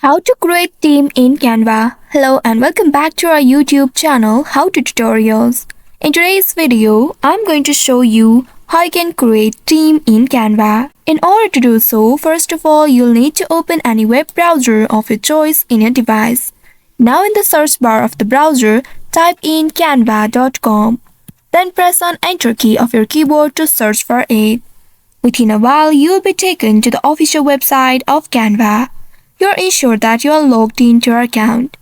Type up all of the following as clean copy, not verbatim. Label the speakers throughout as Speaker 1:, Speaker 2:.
Speaker 1: How to create team in Canva. Hello and welcome back to our YouTube channel How to Tutorials. In today's video, I'm going to show you how you can create team in Canva. In order to do so, first of all, you'll need to open any web browser of your choice in your device. Now in the search bar of the browser, type in canva.com. Then press on enter key of your keyboard to search for it. Within a while, you'll be taken to the official website of Canva. You're ensured that you are logged into your account.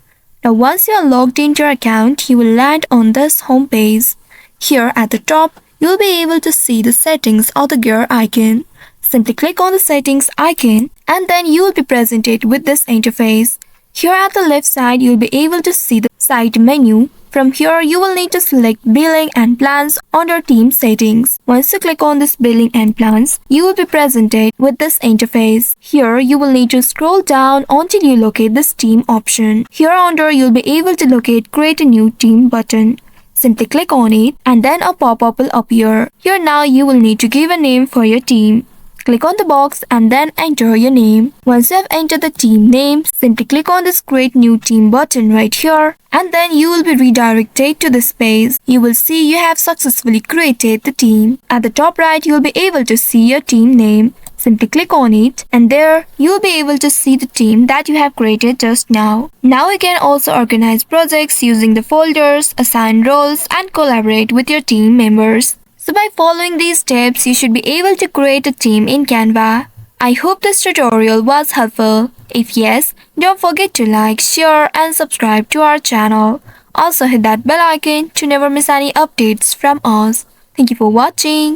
Speaker 1: Now once you are logged into your account, you will land on this home page. Here at the top, you'll be able to see the settings or the gear icon. Simply click on the settings icon and then you will be presented with this interface. Here at the left side, you'll be able to see the site menu. From here, you will need to select billing and plans under team settings. Once you click on this billing and plans, you will be presented with this interface. Here, you will need to scroll down until you locate this team option. Here under, you'll be able to locate create a new team button. Simply click on it and then a pop-up will appear. Here now, you will need to give a name for your team. Click on the box and then enter your name. Once you have entered the team name, simply click on this create new team button right here and then you will be redirected to this page. You will see you have successfully created the team. At the top right, you will be able to see your team name. Simply click on it and there you will be able to see the team that you have created just now. Now you can also organize projects using the folders, assign roles and collaborate with your team members. So by following these steps, you should be able to create a team in Canva. I hope this tutorial was helpful. If yes, don't forget to like, share and subscribe to our channel. Also hit that bell icon to never miss any updates from us. Thank you for watching.